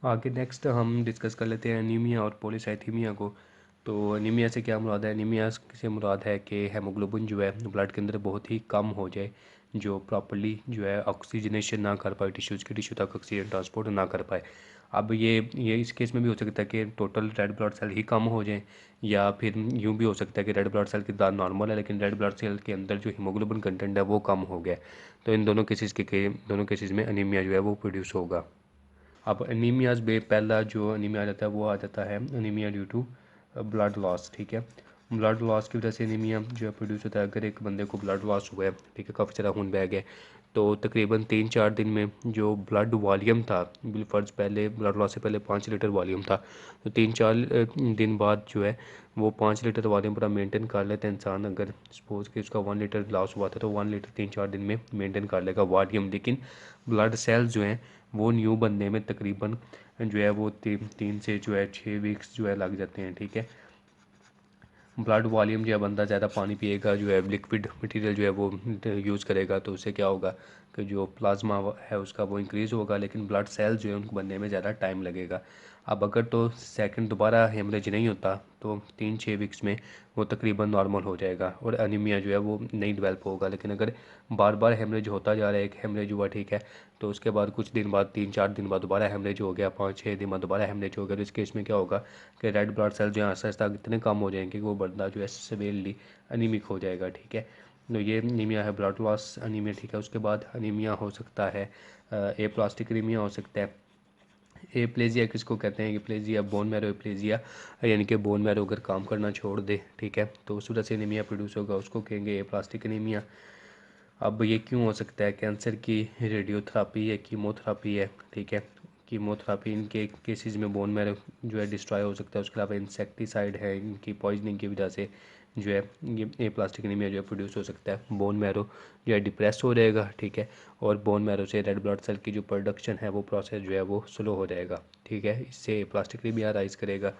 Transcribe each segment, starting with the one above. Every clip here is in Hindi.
आगे नेक्स्ट हम डिस्कस कर लेते हैं एनीमिया और पॉलीसाइथीमिया को। तो एनीमिया से क्या मुराद है? एनीमिया से मुराद है कि हेमोग्लोबिन जो है ब्लड के अंदर बहुत ही कम हो जाए, जो प्रॉपर्ली जो है ऑक्सीजनेशन ना कर पाए, टिश्यूज़ के टिश्यू तक ऑक्सीजन ट्रांसपोर्ट ना कर पाए। अब ये इस केस में भी हो सकता है कि टोटल रेड ब्लड सेल ही कम हो जाए, या फिर यूँ भी हो सकता है कि रेड ब्लड सेल की तादाद नॉर्मल है लेकिन रेड ब्लड सेल के अंदर जो हीमोग्लोबिन कंटेंट है वो कम हो गया। तो इन दोनों केसेस में अनीमिया जो है वो प्रोड्यूस होगा। अब अनीमियाज में पहला जो अनीमिया आ जाता है वो आ जाता है anaemia due to blood loss. ठीक है, ब्लड लॉस की वजह से अनीमिया जो है प्रोड्यूस होता है। अगर एक बंदे को ब्लड लॉस हुआ है, ठीक है, काफ़ी ज़्यादा खून बह गया, तो तकरीबन 3-4 दिन में जो ब्लड वॉल्यूम था, फ़र्ज पहले ब्लड लॉस से पहले 5 लीटर वॉल्यूम था, तो 3-4 दिन बाद जो है वो 5 लीटर वॉल्यूम पूरा मेंटेन कर लेता है इंसान। अगर सपोज़ कि उसका 1 लीटर लॉस हुआ था तो 1 लीटर 3-4 दिन में मेंटेन कर लेगा वॉल्यूम। लेकिन ब्लड सेल्स जो हैं वो न्यू बनने में तकरीबन जो है वो 3 से जो है 6 वीक्स जो है लग जाते हैं। ठीक है, ब्लड वॉल्यूम जो है बंदा ज़्यादा पानी पिएगा, जो है लिक्विड मटेरियल जो है वो यूज़ करेगा, तो उससे क्या होगा कि जो प्लाज्मा है उसका वो इंक्रीज़ होगा, लेकिन ब्लड सेल्स जो है उनको बनने में ज़्यादा टाइम लगेगा। अब अगर तो सेकंड दोबारा हेमरेज नहीं होता तो 3-6 वीक्स में वो तकरीबन नॉर्मल हो जाएगा और अनीमिया जो है वो नहीं डेवलप होगा। लेकिन अगर बार बार हेमरेज होता जा रहा है, एक हेमरेज हुआ, ठीक है, तो उसके बाद कुछ दिन बाद 3-4 दिन बाद दोबारा हेमरेज हो गया, 5-6 दिन बाद दोबारा हेमरेज हो गया, तो इस केस में क्या होगा कि रेड ब्लड सेल जो है आहिस्ता आहिस्ता इतने कम हो जाएंगे कि वो बंदा जो है सिवियरली अनीमिक हो जाएगा। ठीक है, तो ये अनीमिया है, ब्लड लॉस अनीमिया। ठीक है, उसके बाद अनीमिया हो सकता है एप्लास्टिक अनीमिया हो सकता है। एप्लेजिया किसको कहते हैं? एप्लेजिया बोन मैरो एप्लेजिया, यानी कि बोन मैरो अगर काम करना छोड़ दे, ठीक है, तो उस वजह से एनीमिया प्रोड्यूस होगा, उसको कहेंगे एप्लास्टिक एनीमिया। अब ये क्यों हो सकता है? कैंसर की रेडियोथेरापी है, कीमोथेरापी है, ठीक है, कीमोथेरापी इनके केसेस में बोन मैरो जो है डिस्ट्रॉय हो सकता है। उसके अलावा इंसेक्टिसाइड है, इनकी पॉइजनिंग की वजह से जो है ये प्लास्टिक एनीमिया जो है प्रोड्यूस हो सकता है। बोन मैरो जो है डिप्रेस हो जाएगा, ठीक है, और बोन मैरो से रेड ब्लड सेल की जो प्रोडक्शन है वो प्रोसेस जो है वो स्लो हो जाएगा। ठीक है, इससे प्लास्टिक एनीमिया राइज करेगा।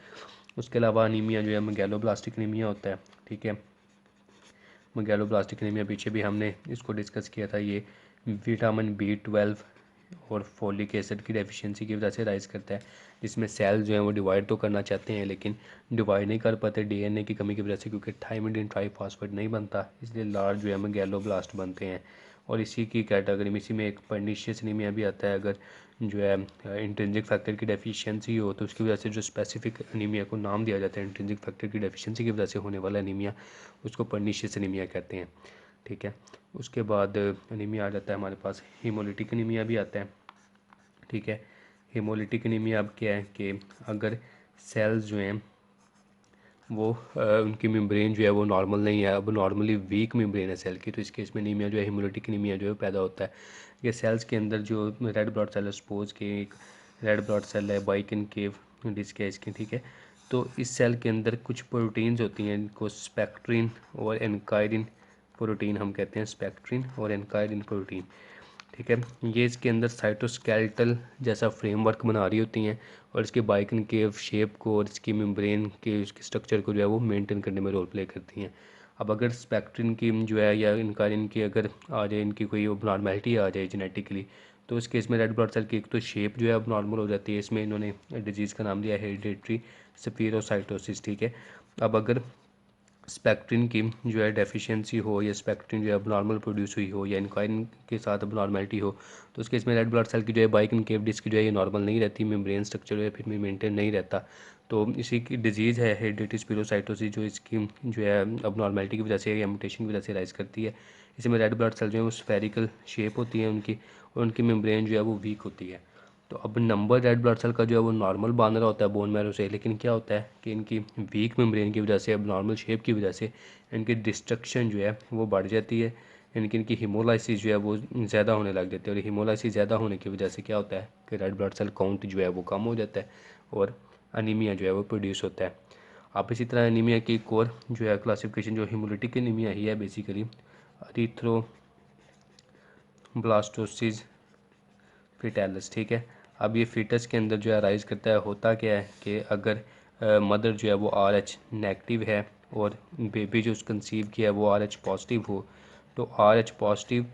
उसके अलावा अनीमिया जो है मेगैलोब्लास्टिक एनीमिया होता है। ठीक है, मेगैलोब्लास्टिक एनीमिया पीछे भी हमने इसको डिस्कस किया था। ये विटामिन B12 और फोलिक एसिड की डेफिशिएंसी की वजह से राइज करता है, जिसमें सेल जो है वो डिवाइड तो करना चाहते हैं लेकिन डिवाइड नहीं कर पाते डीएनए की कमी की वजह से, क्योंकि थायमिडिन ट्राइफॉस्फेट नहीं बनता, इसलिए लार्ज जो है मेगैलोब्लास्ट बनते हैं। और इसी की कैटेगरी में, इसी में एक पर्नीशियस एनीमिया भी आता है। अगर जो है इंट्रिंसिक फैक्टर की डेफिशिएंसी हो तो उसकी वजह से जो स्पेसिफिक एनीमिया को नाम दिया जाता है इंट्रिंसिक फैक्टर की डेफिशिएंसी की वजह से होने वाला एनीमिया, उसको पर्नीशियस एनीमिया कहते हैं। ठीक है, उसके बाद एनीमिया आ जाता है हमारे पास, हीमोलिटिक एनीमिया भी आता है। ठीक है, हीमोलिटिक एनीमिया अब क्या है कि अगर सेल्स जो हैं वो उनकी मेम्ब्रेन जो है वो नॉर्मल नहीं है, अब नॉर्मली वीक मेम्ब्रेन है सेल की, तो इस केस में एनीमिया जो है हीमोलिटिक एनीमिया जो है पैदा होता है। ये सेल्स के अंदर जो रेड ब्लड सेल है, सपोज के एक रेड ब्लड सेल है बाइकनकेव डिस्क है इसकी, ठीक है, तो इस सेल के अंदर कुछ प्रोटीन्स होती हैं, इनको स्पेक्ट्रिन और एनकाइडिन प्रोटीन हम कहते हैं, स्पेक्ट्रिन और एनकाइडिन प्रोटीन। ठीक है, ये इसके अंदर साइटोस्केलेटल जैसा फ्रेमवर्क बना रही होती हैं और इसके बाइकनकेव शेप को और इसकी मेम्ब्रेन के इसके स्ट्रक्चर को जो है वो मेंटेन करने में रोल प्ले करती हैं। अब अगर स्पेक्ट्रिन की जो है या इनका इनकी अगर आ जाए, इनकी कोई अबनॉर्मेलिटी आ जाए जेनेटिकली, तो इस केस में रेड ब्लड सेल की एक तो शेप जो है अब नॉर्मल हो जाती है, इसमें इन्होंने डिजीज़ का नाम दिया है हेरिडेटरी स्फीरोसाइटोसिस। ठीक है, अब अगर स्पेक्ट्रिन की जो है डेफिशिएंसी हो या स्पेक्ट्रिन जो है अबनॉर्मल प्रोड्यूस हुई हो या इनकाइन के साथ अबनॉर्मेलिटी हो, तो उसके इसमें रेड ब्लड सेल की जो है बाइकनकेव डिस्क जो है ये नॉर्मल नहीं रहती, मेम्ब्रेन स्ट्रक्चर जो है फिर भी मेंटेन नहीं रहता। तो इसी की डिजीज़ है हेरिडेटरी स्पीरोसाइटोसिस, जो इसकी जो है अबनॉर्मेलिटी की वजह से या म्यूटेशन की वजह से राइज करती है। इसमें रेड ब्लड सेल जो है वो स्फेरिकल शेप होती है उनकी, और उनकी मेम्ब्रेन जो है वो वीक होती है। तो अब नंबर रेड ब्लड सेल का जो है वो नॉर्मल बन रहा होता है बोन मैरो से, लेकिन क्या होता है कि इनकी वीक मेम्ब्रेन की वजह से, अब नॉर्मल शेप की वजह से इनकी डिस्ट्रक्शन जो है वो बढ़ जाती है, इनकी हीमोलाइसिस जो है वो ज़्यादा होने लग जाती है, और हीमोलाइसिस ज़्यादा होने की वजह से क्या होता है कि रेड ब्लड सेल काउंट जो है वो कम हो जाता है और अनीमिया जो है वो प्रोड्यूस होता है। आप इसी तरह अनीमिया की एक और जो है क्लासिफिकेशन जो हीमोलिटिक एनीमिया ही है बेसिकली, एरिथ्रोब्लास्टोसिस फिटैलिस। ठीक है, अब ये फीटस के अंदर जो है राइज करता है, होता क्या है कि अगर मदर जो है वो RH नेगेटिव है और बेबी जो कंसीव किया है वो RH पॉजिटिव हो, तो RH पॉजिटिव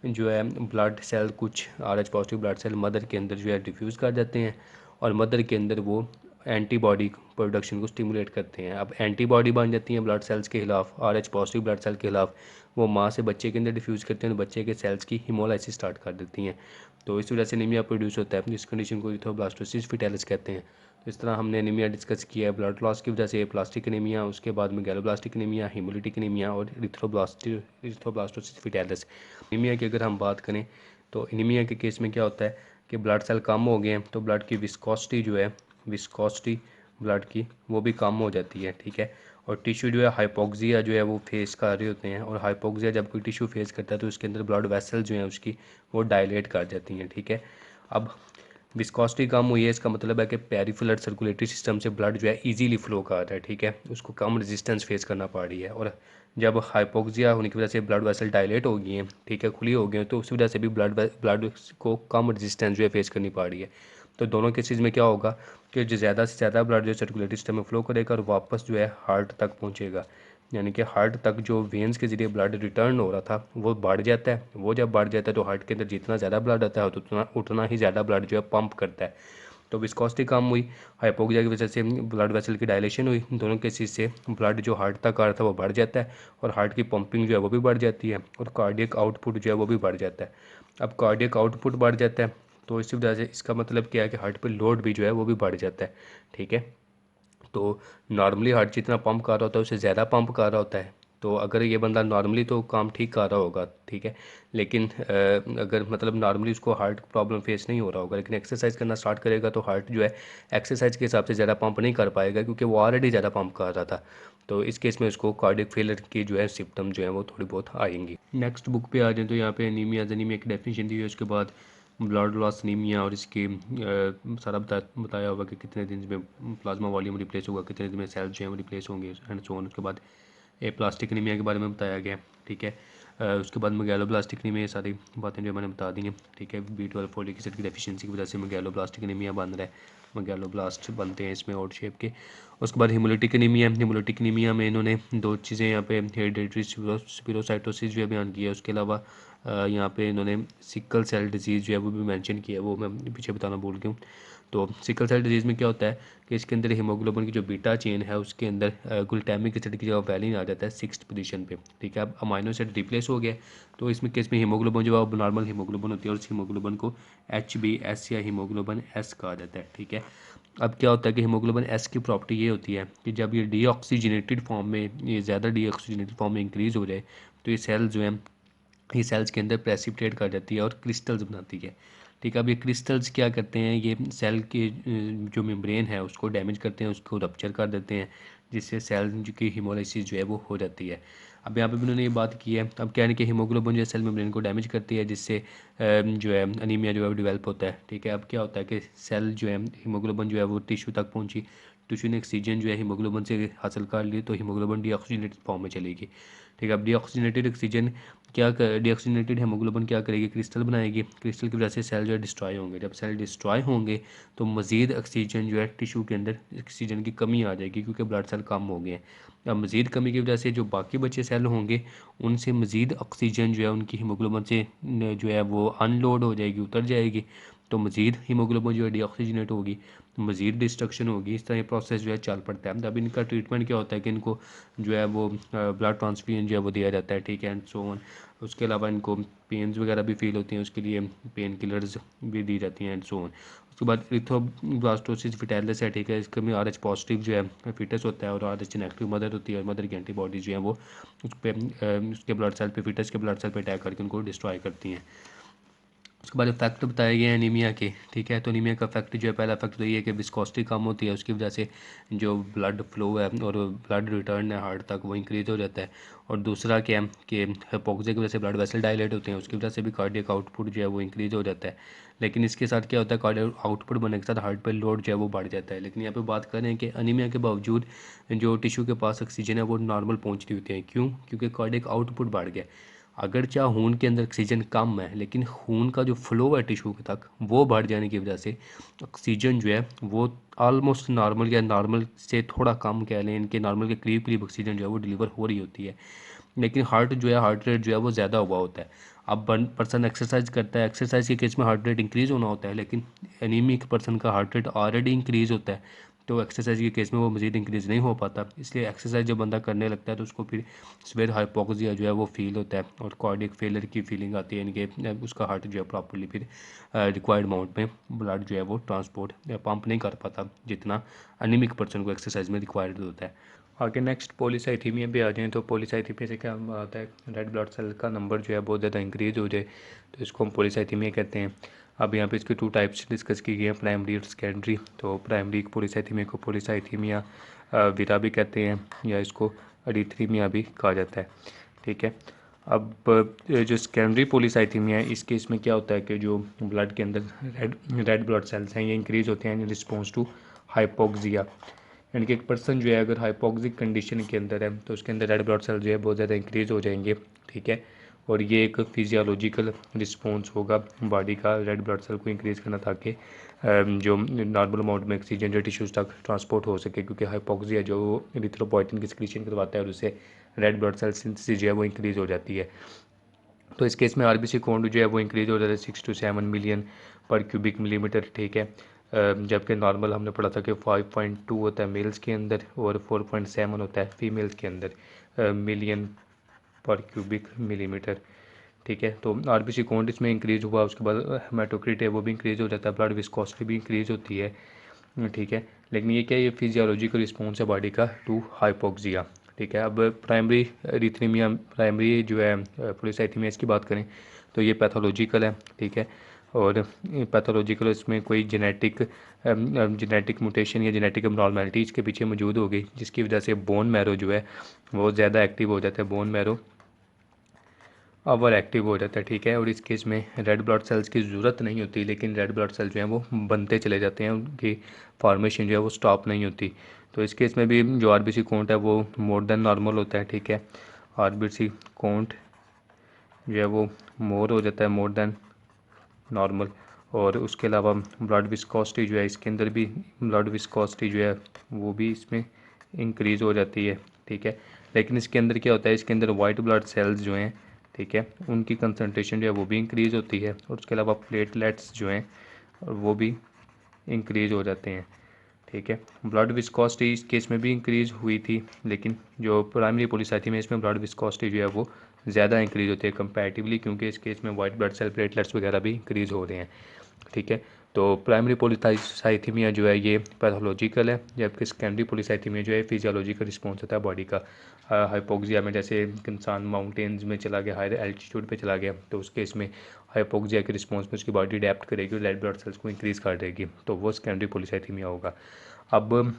जो है ब्लड सेल, कुछ RH positive blood cell mother के अंदर जो है डिफ्यूज़ कर जाते हैं और मदर के अंदर वो एंटीबॉडी प्रोडक्शन को स्टिमुलेट करते हैं। अब एंटीबॉडी बन जाती हैं ब्लड सेल्स के खिलाफ, RH पॉजिटिव ब्लड सेल के खिलाफ, वो माँ से बच्चे के अंदर डिफ्यूज़ करते हैं, तो बच्चे के सेल्स की हीमोलाइसिस स्टार्ट कर देती हैं। तो इस वजह से एनीमिया प्रोड्यूस होता है, जिस कंडीशन को इरिथ्रोब्लास्टोसिस फीटालिस कहते हैं। तो इस तरह हमने एनीमिया डिस्कस किया है, ब्लड लॉस की वजह से प्लास्टिक एनीमिया, उसके बाद में गैलोब्लास्टिक एनीमिया, हीमोलिटिक एनीमिया और इरिथ्रोब्लास्टोसिस फीटालिस। एनीमिया की अगर हम बात करें तो एनीमिया के केस में क्या होता है कि ब्लड सेल कम हो गए हैं, तो ब्लड की विस्कोसिटी जो है, विस्कोसिटी ब्लड की वो भी कम हो जाती है, ठीक है। और टिश्यू जो है हाइपोक्सिया जो है वो फेस कर रहे होते हैं, और हाइपोक्सिया जब कोई टिश्यू फेस करता है तो उसके अंदर ब्लड वेसल जो है उसकी वो डायलेट कर जाती हैं, ठीक है। अब विस्कोसिटी कम हुई है, इसका मतलब है कि पेरिफेरल सर्कुलेटरी सिस्टम से ब्लड जो है इजीली फ्लो कर रहा है, ठीक है, उसको कम रेजिस्टेंस फेस करना पड़ रही है। और जब हाइपोक्सिया होने की वजह से ब्लड वेसल डायलेट हो गई हैं, ठीक है, खुली हो गई हैं, तो उस वजह से भी ब्लड को कम रेजिस्टेंस जो है फेस करनी पड़ रही है। तो दोनों केसेस में क्या होगा कि जो ज़्यादा से ज़्यादा ब्लड जो सर्कुलेटरी सिस्टम में फ्लो करेगा और वापस जो है हार्ट तक पहुँचेगा, यानी कि हार्ट तक जो वेंस के ज़रिए ब्लड रिटर्न हो रहा था वो बढ़ जाता है। वो जब बढ़ जाता है तो हार्ट के अंदर जितना ज़्यादा ब्लड आता है तो उतना ही ज़्यादा ब्लड जो है पंप करता है। तो विस्कोसिटी कम हुई, हाइपोक्सिया की वजह से ब्लड वेसल की डायलेशन हुई, दोनों केसेस से ब्लड जो हार्ट तक आ रहा था वो बढ़ जाता है, और हार्ट की पंपिंग जो है वो भी बढ़ जाती है, और कार्डियक आउटपुट जो है वो भी बढ़ जाता है। अब कार्डियक आउटपुट बढ़ जाता है तो इसी वजह से इसका मतलब क्या है कि हार्ट पे लोड भी जो है वो भी बढ़ जाता है, ठीक है। तो नॉर्मली हार्ट जितना पंप कर रहा होता है उससे ज़्यादा पंप कर रहा होता है। तो अगर ये बंदा नॉर्मली तो काम ठीक कर रहा होगा, ठीक है, लेकिन अगर मतलब नॉर्मली उसको हार्ट प्रॉब्लम फेस नहीं हो रहा होगा, लेकिन एक्सरसाइज करना स्टार्ट करेगा तो हार्ट जो है एक्सरसाइज के हिसाब से ज़्यादा पंप नहीं कर पाएगा, क्योंकि वो ऑलरेडी ज़्यादा पंप कर रहा था। तो इस केस में उसको कार्डियक फेलियर की जो है सिम्टम जो है वो थोड़ी बहुत आएंगी। नेक्स्ट बुक पे आ जाए तो यहाँ पे एनीमिया की डेफिनेशन दी हुई है, उसके बाद ब्लड लॉस एनीमिया और इसकी सारा बताया होगा कि कितने दिन में प्लाज्मा वॉल्यूम रिप्लेस होगा, कितने दिन में सेल्स जो है वो रिप्लेस होंगे एंड सो ऑन। उसके बाद प्लास्टिक एनीमिया के बारे में बताया गया, ठीक है। उसके बाद मेगैलोब्लास्टिक एनीमिया, ये सारी बातें जो मैंने बता दी हैं, ठीक है। B12 फोलिक एसिड की डेफिशिएंसी की वजह से मेगैलोब्लास्टिक एनीमिया बन रहा है, मेगैलोब्लास्ट बनते हैं इसमें आउट शेप के। उसके बाद हिमोलिटिक एनीमिया, हिमोलिटिक एनीमिया में इन्होंने दो चीज़ें यहाँ पे हेरिडिटरी स्पिरोसाइटोसिस जो है बयान किया है, उसके अलावा यहाँ पे इन्होंने सिकल सेल डिजीज़ जो है वो भी मेंशन किया है, वो मैं पीछे बताना भूल गया हूँ। तो सिकल सेल डिजीज़ में क्या होता है कि इसके अंदर हीमोग्लोबिन की जो बीटा चेन है उसके अंदर ग्लूटामिक एसिड की जगह वैलिन आ जाता है 6th पोजीशन पे, ठीक है। अब अमाइनो एसिड रिप्लेस हो गया, तो इसमें केस में हीमोग्लोबिन जो है नॉर्मल हीमोग्लोबिन होती है, और उस हीमोग्लोबिन को HbS या हीमोग्लोबिन S कहा जाता है, ठीक है। अब क्या होता है कि हीमोग्लोबिन S की प्रॉपर्टी ये होती है कि जब ये डीऑक्सीजनेटेड फॉर्म में, ये ज़्यादा डीऑक्सीजनेटेड फॉर्म में इंक्रीज़ हो जाए तो ये सेल जो है ये सेल्स के अंदर प्रेसिपिटेट कर जाती है और क्रिस्टल्स बनाती है, ठीक है। अब ये क्रिस्टल्स क्या करते हैं, ये सेल के जो मेम्ब्रेन है उसको डैमेज करते हैं, उसको रप्चर कर देते हैं, जिससे सेल की हीमोलाइसिस जो है वो हो जाती है। अब यहाँ पे भी उन्होंने ये बात की है। अब क्या है कि हीमोग्लोबिन जो है सेल मेम्ब्रेन को डैमेज करती है, जिससे जो है अनीमिया जो है वो डेवलप होता है, ठीक है। अब क्या होता है कि सेल जो है हीमोग्लोबिन जो है वो टिश्यू तक पहुँची, टिश्यू ने ऑक्सीजन जो है हीमोग्लोबिन से हासिल कर ली, तो हीमोग्लोबिन डीऑक्सीजनेटेड फॉर्म में चलेगी, ठीक है। अब डीऑक्सीजनेटेड ऑक्सीजन डीऑक्सीजनेटेड हेमोग्लोबिन क्या करेगी, क्रिस्टल बनाएगी, क्रिस्टल की वजह से सेल जो है डिस्ट्रॉय होंगे। जब सेल डिस्ट्रॉय होंगे तो मज़ीद ऑक्सीजन जो है टिश्यू के अंदर ऑक्सीजन की कमी आ जाएगी, क्योंकि ब्लड सेल कम हो गए हैं। अब मज़ीद कमी की वजह से जो बाकी बचे सेल होंगे उनसे मज़ीद ऑक्सीजन जो है उनकी हीमोग्लोबिन से जो है वो अनलोड हो जाएगी, उतर जाएगी, तो मज़ीद हीमोग्लोबिन जो है डीऑक्सीजनेट होगी, तो मज़ीद डिस्ट्रक्शन होगी। इस तरह ये प्रोसेस जो है चल पड़ता है। अब इनका ट्रीटमेंट क्या होता है कि इनको जो है वो ब्लड ट्रांसफ्यूजन जो है वो दिया जाता है, ठीक है, एंड सो ऑन। उसके अलावा इनको पेन्स वगैरह भी फील होती हैं, उसके लिए पेन किलर्स भी दी जाती हैं एंड सो ऑन। उसके बाद इरिथ्रोब्लास्टोसिस फीटालिस है, ठीक है, इसके में RH पॉजिटिव जो है फीटस होता है, और RH नेगेटिव मदर होती है, और मदर की एंटीबॉडीज जो है वो उस पर उसके ब्लड सेल पे, फीटस के ब्लड सेल पे अटैक करके उनको डिस्ट्रॉय करती हैं। उसके बाद इफेक्ट बताए गए हैं एनीमिया के, ठीक है। तो एनीमिया का इफेक्ट जो है, पहला इफेक्ट तो ये है कि विस्कोसिटी कम होती है, उसकी वजह से जो ब्लड फ्लो है और ब्लड रिटर्न है हार्ट तक वो इंक्रीज हो जाता है। और दूसरा क्या है कि हाइपोक्सिया की वजह से ब्लड वेसल डायलेट होते हैं, उसकी वजह से भी कार्डियक आउटपुट जो है वो इंक्रीज हो जाता है। लेकिन इसके साथ क्या होता है, कार्डियक आउटपुट बनने के साथ हार्ट पर लोड जो है वो बढ़ जाता है। लेकिन यहाँ पे बात करें कि अनीमिया के बावजूद जो टिश्यू के पास ऑक्सीजन है वो नॉर्मल पहुँच रही होती है, क्यों, क्योंकि कार्डियक आउटपुट बढ़ गया। अगर चाहे खून के अंदर ऑक्सीजन कम है, लेकिन खून का जो फ्लो है टिश्यू तक वो बढ़ जाने की वजह से ऑक्सीजन जो है वो ऑलमोस्ट नॉर्मल या नॉर्मल से थोड़ा कम कह लें, इनके नॉर्मल के करीब करीब ऑक्सीजन जो है वो डिलीवर हो रही होती है। लेकिन हार्ट रेट जो है वो ज़्यादा हुआ होता है। अब पर्सन एक्सरसाइज करता है, एक्सरसाइज के केस में हार्ट रेट इंक्रीज़ होना होता है, लेकिन एनीमिक पर्सन का हार्ट रेट ऑलरेडी इंक्रीज़ होता है, तो एक्सरसाइज के केस में वो मज़ीद इंक्रीज़ नहीं हो पाता। इसलिए एक्सरसाइज जब बंदा करने लगता है तो उसको फिर सीवियर हाइपोक्सिया जो है वो फील होता है और कार्डियक फेलियर की फीलिंग आती है, यानी कि उसका हार्ट जो है प्रॉपरली फिर रिक्वायर्ड अमाउंट में ब्लड जो है वो ट्रांसपोर्ट पंप नहीं कर पाता जितना एनीमिक पर्सन को एक्सरसाइज में रिक्वायर्ड होता है। आगे नेक्स्ट पॉलीसाइथीमिया पे आ जाएँ तो पॉलीसाइथीमिया से क्या आता है, रेड ब्लड सेल का नंबर जो है बहुत ज़्यादा इंक्रीज़ हो जाए तो इसको हम पॉलीसाइथीमिया कहते हैं। अब यहाँ पे इसके 2 टाइप्स डिस्कस की गई हैं, प्राइमरी और सेकेंडरी। तो प्राइमरी पॉलीसाइथीमिया को पॉलीसाइथीमिया विरा भी कहते हैं या इसको एरिथ्रीमिया भी कहा जाता है, ठीक है। अब जो सेकेंडरी पॉलीसाइथीमिया है, इस केस में क्या होता है कि जो ब्लड के अंदर रेड ब्लड सेल्स हैं ये इंक्रीज़ होते हैं इन रिस्पॉन्स टू हाइपोक्सिया, यानी कि एक पर्सन जो है अगर हाइपोक्सिक कंडीशन के अंदर है तो उसके अंदर रेड ब्लड सेल जो है बहुत ज़्यादा इंक्रीज़ हो जाएंगे, ठीक है। और ये एक फिजियोलॉजिकल रिस्पॉन्स होगा बॉडी का रेड ब्लड सेल को इंक्रीज़ करना ताकि जो नॉर्मल अमाउंट में ऑक्सीजन जो टिश्यूज़ तक ट्रांसपोर्ट हो सके, क्योंकि हाइपोक्सिया जो इरिथ्रोपोइटिन की सिक्रीशन करवाता है और उससे रेड ब्लड सेल सिंथेसिस जो है वो इंक्रीज़ हो जाती है। तो इस केस में आरबीसी काउंट जो है वो इंक्रीज़ हो जाता है 6 to 7 मिलियन पर क्यूबिक मिलीमीटर, ठीक है। जबकि नॉर्मल हमने पढ़ा था कि 5.2 होता है मेल्स के अंदर और 4.7 होता है फीमेल्स के अंदर मिलियन पर क्यूबिक मिलीमीटर, ठीक है। तो आरबीसी काउंट इसमें इंक्रीज़ हुआ, उसके बाद हेमाटोक्रिट है वो भी इंक्रीज़ हो जाता है, ब्लड विस्कोसिटी भी इंक्रीज़ होती है, ठीक है। लेकिन ये क्या, ये फिजियोलॉजिकल रिस्पॉन्स है बॉडी का टू हाइपोक्सिया, ठीक है। अब प्राइमरी एरिथ्रीमिया, प्राइमरी जो है पॉलीसाइथीमिया, इसकी बात करें तो ये पैथोलॉजिकल है, ठीक है। और पैथोलॉजिकल इसमें कोई जेनेटिक मुटेशन या जेनेटिक अबनॉर्मेलिटी इसके पीछे मौजूद हो गई, जिसकी वजह से बोन मैरो जो है वो ज़्यादा एक्टिव हो जाता है, बोन मैरो ओवर एक्टिव हो जाता है, ठीक है। और इस केस में रेड ब्लड सेल्स की ज़रूरत नहीं होती, लेकिन रेड ब्लड सेल्स जो हैं वो बनते चले जाते हैं, उनकी फॉर्मेशन जो है वो स्टॉप नहीं होती। तो इस केस में भी जो आरबीसी काउंट है वो मोर देन नॉर्मल होता है, ठीक है। आरबीसी काउंट जो है वो मोर हो जाता है, मोर देन नॉर्मल। और उसके अलावा ब्लड विस्कोसिटी जो है इसके अंदर भी, ब्लड विस्कोसिटी जो है वो भी इसमें इंक्रीज़ हो जाती है, ठीक है। लेकिन इसके अंदर क्या होता है, इसके अंदर वाइट ब्लड सेल्स जो हैं, ठीक है, उनकी कंसनट्रेशन जो है वो भी इंक्रीज़ होती है और उसके अलावा प्लेटलेट्स जो हैं वो भी इंक्रीज़ हो जाते हैं, ठीक है। ब्लड विस्कोसिटी इस केस में भी इंक्रीज़ हुई थी, लेकिन जो प्राइमरी पॉलीसाइथीमिया में इसमें ब्लड विस्कोसिटी जो है वो ज़्यादा इंक्रीज़ होती है कंपैरेटिवली, क्योंकि इस केस में वाइट ब्लड सेल प्लेटलेट्स वगैरह भी इंक्रीज़ हो रहे हैं, ठीक है। तो प्राइमरी पॉलीसाइथीमिया जो है ये पैथोलॉजिकल है, जबकि सेकेंडरी पॉलीसाइथीमिया जो है फिजियोलॉजिकल रिस्पॉन्स होता है बॉडी का। हाइपोक्सिया में जैसे इंसान माउंटेन्स में चला गया, हायर एल्टीट्यूड पे चला गया, तो उस केस में हाइपोक्सिया के रिस्पॉन्स में उसकी बॉडी अडेप्ट करेगी और रेड ब्लड सेल्स को इंक्रीज़ कर देगी, तो वो सेकेंडरी पॉलीसाइथीमिया होगा। अब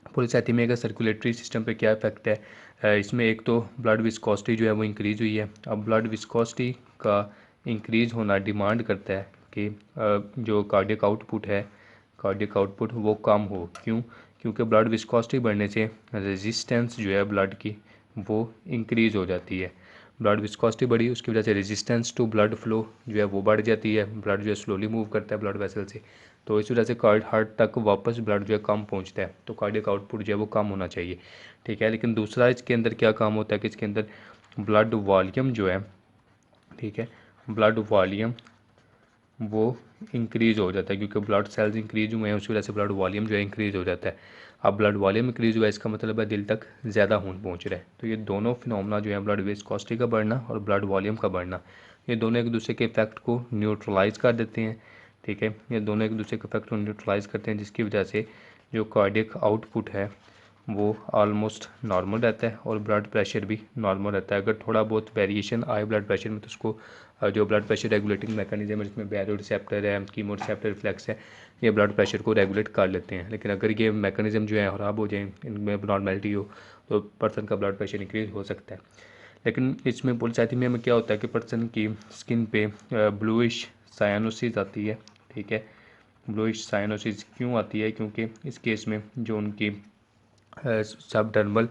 पॉलीसाइथीमिया का सर्कुलेटरी सिस्टम पे क्या इफेक्ट है, इसमें एक तो ब्लड विस्कोसिटी जो है वो इंक्रीज़ हुई है। अब ब्लड विस्कोसिटी का इंक्रीज़ होना डिमांड करता है कि जो कार्डियक आउटपुट है, कार्डियक आउटपुट वो कम हो, क्यों? क्योंकि ब्लड विस्कोसिटी बढ़ने से रेजिस्टेंस जो है ब्लड की वो इंक्रीज़ हो जाती है। ब्लड विस्कोसिटी बढ़ी, उसकी वजह से रेजिस्टेंस टू ब्लड फ्लो जो है वो बढ़ जाती है, ब्लड जो है स्लोली मूव करता है ब्लड वेसल से, तो इस वजह से हार्ट तक वापस ब्लड जो है कम पहुंचता है, तो कार्डियक आउटपुट जो है वो कम होना चाहिए, ठीक है। लेकिन दूसरा इसके अंदर क्या काम होता है कि इसके अंदर ब्लड वॉल्यूम जो है, ठीक है, ब्लड वॉल्यूम वो इंक्रीज़ हो जाता है, क्योंकि ब्लड सेल्स इंक्रीज हुए हैं, उसकी वजह से ब्लड वॉल्यूम जो है इंक्रीज़ हो जाता है। अब ब्लड वॉल्यूम इंक्रीज़ हुआ है, इसका मतलब है दिल तक ज़्यादा खून पहुंच रहा है। तो ये दोनों फिनोमेना जो है, ब्लड विस्कोसिटी का बढ़ना और ब्लड वॉल्यूम का बढ़ना, ये दोनों एक दूसरे के इफेक्ट को न्यूट्रलाइज कर देते हैं, ठीक है। ये दोनों एक दूसरे के इफेक्ट को न्यूट्रलाइज करते हैं, जिसकी वजह से जो कार्डियक आउटपुट है वो ऑलमोस्ट नॉर्मल रहता है और ब्लड प्रेशर भी नॉर्मल रहता है। अगर थोड़ा बहुत वेरिएशन आए ब्लड प्रेशर में तो उसको जो ब्लड प्रेशर रेगुलेटिंग मैकेनिज्म है, जिसमें बैरो रिसेप्टर है, कीमो रिसेप्टर रिफ्लेक्स है, ये ब्लड प्रेशर को रेगुलेट कर लेते हैं। लेकिन अगर ये मैकेनिज्म जो है ख़राब हो जाए, इनमें नॉर्मेलिटी हो, तो पर्सन का ब्लड प्रेशर इंक्रीज हो सकता है। लेकिन इसमें पॉलीसाइथीमिया में क्या होता है कि पर्सन की स्किन पे ब्लूइश साइनोसिस आती है, ठीक है। ब्लूइश साइनोसिस क्यों आती है? क्योंकि इस केस में जो उनकी सबडर्मल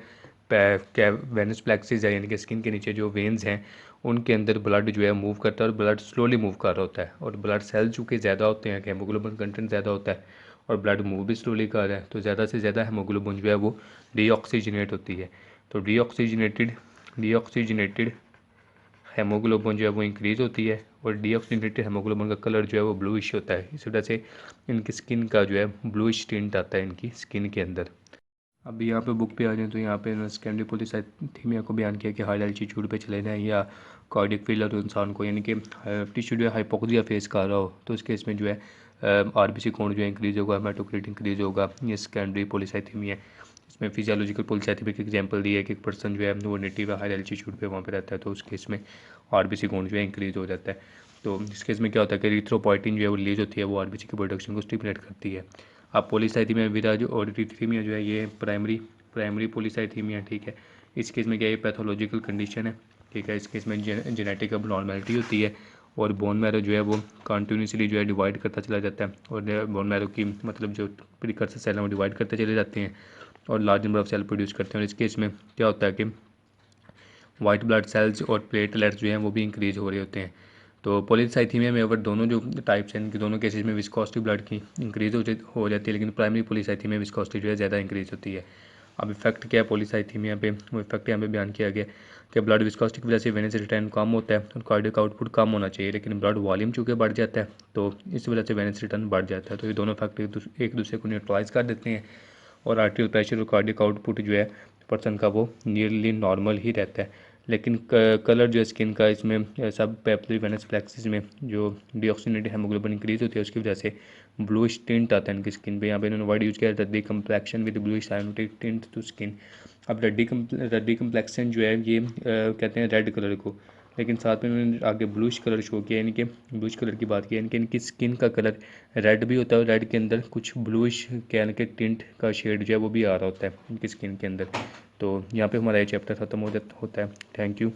वेनस प्लेक्सिस है, यानी कि स्किन के नीचे जो वेन्स हैं, उनके अंदर ब्लड जो है मूव करता है और ब्लड स्लोली मूव कर रहा होता है, और ब्लड सेल चूँकि ज़्यादा होते हैं, हेमोग्लोबिन कंटेंट ज़्यादा होता है और ब्लड मूव भी स्लोली कर रहा है, तो ज़्यादा से ज़्यादा हेमोग्लोबिन जो है वो डीऑक्सीजनेट होती है। तो डीऑक्सीजनेटेड डीऑक्सीजनेटेड हेमोग्लोबिन जो है वो इंक्रीज़ होती है और डीऑक्सीजनेटेड हेमोग्लोबिन का कलर जो है वो ब्लूइश होता है। इस वजह से इनकी स्किन का जो है ब्लूइश टिंट आता है इनकी स्किन के अंदर। अब यहाँ पे बुक पे आ जाए तो यहाँ पे सेकेंडरी पॉलीसाइथेमिया को बयान किया कि हाई एल्टीट्यूड पे चले जाएँ या कार्डियक फेलियर इंसान को, यानी कि टिश्यू जो है हाइपोक्सिया फेस कर रहा हो, तो उस केस में जो है आरबीसी काउंट जो है इंक्रीज़ होगा, हेमाटोक्रिट इंक्रीज़ होगा। ये सेकेंडरी पॉलीसाइथेमिया। इसमें फिजियोलॉजिकल पॉलीसाइथेमिया की एग्जांपल दी है कि एक पर्सन जो है वो नेटिव हाई एल्टीट्यूड पे वहाँ पे रहता है, तो उस केस में आरबीसी काउंट जो है इंक्रीज़ हो जाता है। तो इस केस में क्या होता है कि एरिथ्रोपोइटिन जो है वो रिलीज होती है, वो आरबीसी की प्रोडक्शन को स्टिमुलेट करती है। अब पॉलीसाइथेमिया विरा जो ऑडिटिथीमिया जो है ये प्राइमरी पॉलीसाइथेमिया, ठीक है। इस केस में क्या ये पैथोलॉजिकल कंडीशन है, ठीक है। इस केस में जेनेटिक अबनॉर्मेलिटी होती है और बोन मैरो जो है वो कंटिन्यूसली जो है डिवाइड करता चला जाता है और बोन मैरो की मतलब जो प्रीकर्सर सेल हैं वो डिवाइड करते चले जाते हैं और large number of cell produce करते हैं। और इस केस में क्या होता है कि वाइट ब्लड सेल्स और प्लेटलेट्स जो हैं वो भी इंक्रीज़ हो रहे होते हैं। तो पॉलीसाइथेमिया में अगर दोनों जो टाइप्स हैं इनके दोनों केसेस में विस्कोसिटी ब्लड की इंक्रीज़ हो जाती है, लेकिन प्राइमरी पॉलीसाइथेमिया में विस्कोसिटी जो है ज़्यादा इंक्रीज़ होती है। अब इफेक्ट क्या है पॉलीसाइथेमिया पे, वो इफेक्ट यहाँ पे बयान किया गया कि ब्लड विस्कोसिटी की वजह से वेनस रिटर्न कम होता है और कार्डियक आउटपुट कम होना चाहिए, लेकिन ब्लड वॉल्यूम चूँकि बढ़ जाता है तो इस वजह से वेनस रिटर्न बढ़ जाता है। तो ये दोनों फैक्ट एक दूसरे को न्यूट्रलाइज कर देते हैं और आर्terial प्रेशर और कार्डियक आउटपुट जो है पर्सन का वो नियरली नॉर्मल ही रहता है। लेकिन कलर जो है स्किन का इसमें सब पेपलरी वेनस फ्लैक्सिस में जो डीऑक्सीजनेटेड हेमोग्लोबिन इंक्रीज होती है उसकी वजह से ब्लूइश टिंट आता है इनकी स्किन पे। यहाँ पे इन्होंने वर्ड यूज़ किया ruddy complexion with bluish cyanotic tint to skin. अब रद्दी कम्प्लेक्शन जो है ये कहते हैं रेड कलर को, लेकिन साथ में उन्होंने आगे ब्लूइश कलर शो किया, यानी कि ब्लूइश कलर की बात की, यानी कि इनकी स्किन का कलर रेड भी होता है और रेड के अंदर कुछ ब्लूइश यानी कि टिंट का शेड जो है वो भी आ रहा होता है इनकी स्किन के अंदर। तो यहाँ पे हमारा ये चैप्टर ख़त्म होता है। Thank you.